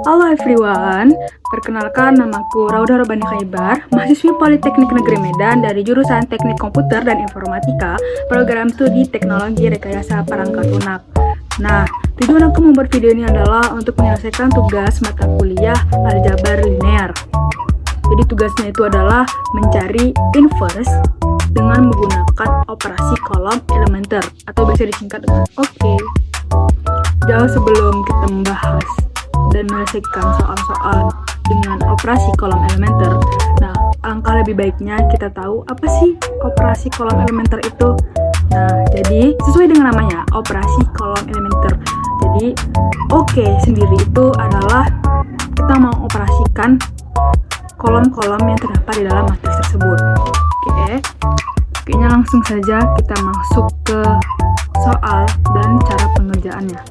Halo everyone, perkenalkan namaku Rauda Robani Khaibar, mahasiswi Politeknik Negeri Medan dari jurusan Teknik Komputer dan Informatika, program studi Teknologi Rekayasa Perangkat Lunak. Nah, tujuan aku membuat video ini adalah untuk menyelesaikan tugas mata kuliah aljabar linear. Jadi tugasnya itu adalah mencari inverse dengan menggunakan operasi kolom elementer atau biasa disingkat dengan OK. Jauh sebelum kita membahas dan menyelesaikan soal-soal dengan operasi kolom elementer, nah, alangkah lebih baiknya kita tahu apa sih operasi kolom elementer itu. Nah, jadi sesuai dengan namanya, operasi kolom elementer. Jadi, OK sendiri itu adalah kita mau operasikan kolom-kolom yang terdapat di dalam matriks tersebut. Kayaknya langsung saja kita masuk ke soal dan cara pengerjaannya.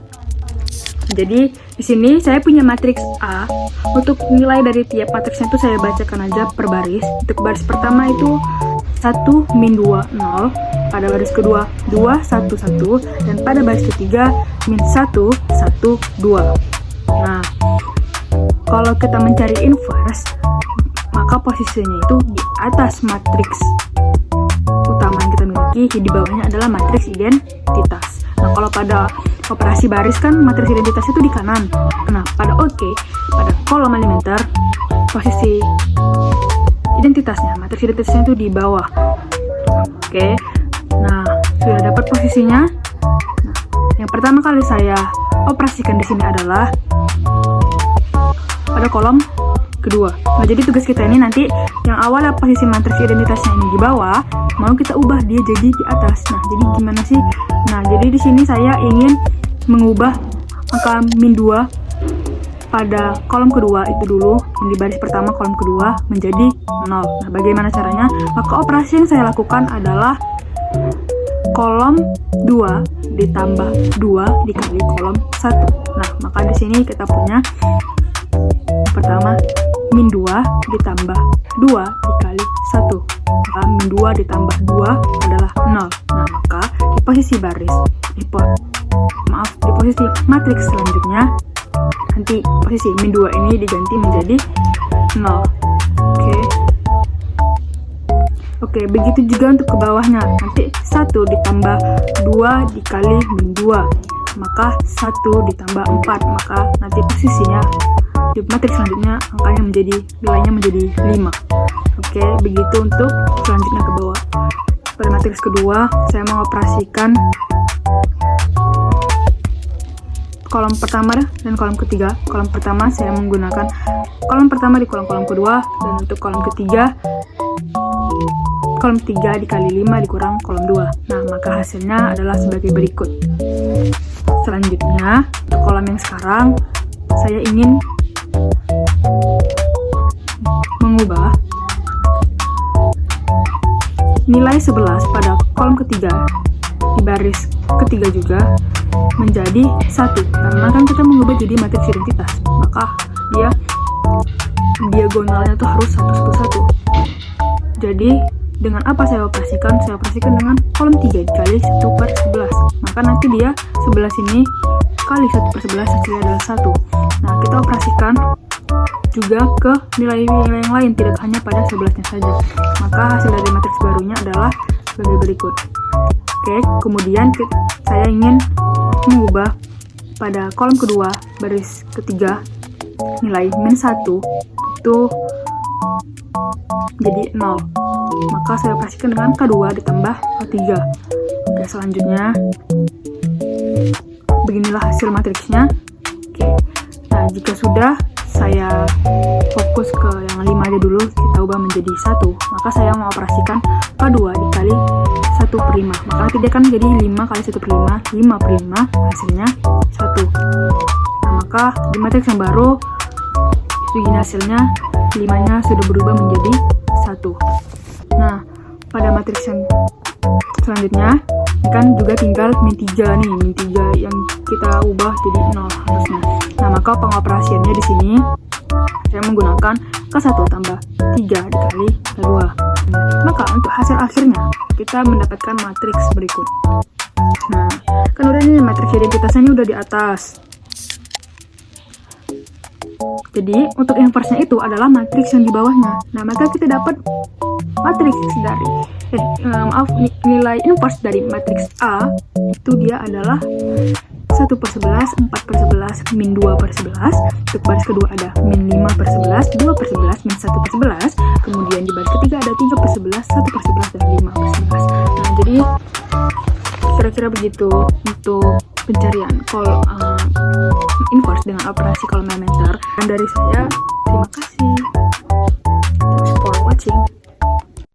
Jadi di sini saya punya matriks A. Untuk nilai dari tiap matriksnya itu saya bacakan aja per baris. Untuk baris pertama itu 1 min 2 0, pada baris kedua 2 1 1, dan pada baris ketiga min 1 1 2. Nah, kalau kita mencari inverse, maka posisinya itu di atas matriks utama yang kita miliki, di bawahnya adalah matriks identitas. Nah, kalau pada operasi baris kan matriks identitas itu di kanan. Nah, pada OK, pada kolom elementer, posisi identitasnya, matriks identitasnya itu di bawah. Oke. Nah, sudah dapat posisinya. Nah, yang pertama kali saya operasikan di sini adalah pada kolom kedua. Nah, jadi tugas kita ini nanti yang awalnya posisi matriks identitasnya ini di bawah, mau kita ubah dia jadi di atas. Nah, jadi gimana sih? Nah, jadi di sini saya ingin mengubah angka min 2 pada kolom kedua itu dulu, yang di baris pertama kolom kedua menjadi 0. Nah, bagaimana caranya? Maka operasi yang saya lakukan adalah kolom 2 ditambah 2 dikali kolom 1. Nah, maka di sini kita punya pertama min 2 ditambah 2 dikali 1. Maka min 2 ditambah 2 adalah 0. Nah, maka di posisi baris, di posisi matriks selanjutnya, nanti posisi min 2 ini diganti menjadi 0. Oke, begitu juga untuk ke bawahnya. Nanti 1 ditambah 2 dikali min 2. Maka 1 ditambah 4. Maka nanti posisinya di matriks selanjutnya nilainya menjadi 5. Oke, begitu untuk selanjutnya ke bawah. Pada matriks kedua, saya mengoperasikan kolom pertama dan kolom ketiga. Kolom pertama saya menggunakan kolom pertama di kolom kedua, dan untuk kolom ketiga kolom 3 dikali 5 dikurang kolom 2. Nah, maka hasilnya adalah sebagai berikut. Selanjutnya, untuk kolom yang sekarang saya ingin mengubah nilai 11 pada kolom ketiga di baris ketiga juga menjadi 1, karena kan kita mengubah jadi matriks identitas, maka dia diagonalnya tuh harus 1 1 1. Jadi dengan apa saya operasikan? Saya operasikan dengan kolom 3 dikali 1/11. Maka nanti dia 11 ini kali 1/11 hasilnya adalah 1. Nah, kita operasikan juga ke nilai-nilai yang lain, tidak hanya pada 11-nya saja. Maka hasil dari matriks barunya adalah sebagai berikut. Oke, kemudian saya ingin mengubah pada kolom kedua baris ketiga nilai min 1 itu jadi 0. Maka saya operasikan dengan K2 ditambah K3. Oke, selanjutnya beginilah hasil matriksnya. Oke. Nah, jika sudah, saya fokus ke yang 5 aja dulu, kita ubah menjadi 1. Maka saya mau operasikan K2 dikali 1/5. Maka nanti dia kan jadi 5 kali 1/5, 5/5, hasilnya 1. Nah, maka di matriks yang baru, begini hasilnya, 5-nya sudah berubah menjadi 1. Nah, pada matriks yang selanjutnya, ini kan juga tinggal min 3 nih, min 3 yang kita ubah jadi 0 harusnya. Nah, maka pengoperasiannya di sini saya menggunakan K1 tambah 3 dikali K2. Maka untuk hasil akhirnya kita mendapatkan matriks berikut. Nah, kan udah nih matriks identitasnya ini udah di atas. Jadi untuk inverse-nya itu adalah matriks yang di bawahnya. Nah, maka kita dapat matriks dari nilai inverse dari matriks A itu dia adalah 1/11, 4/11, min 2/11. Untuk baris kedua ada min 5/11, 2/11, min 1/11. Kemudian di baris ketiga ada 3/11, 1/11, dan 5/11. Nah, jadi kira-kira begitu untuk pencarian inverse dengan operasi kolom elementar. Dan dari saya, terima kasih. Thanks for watching.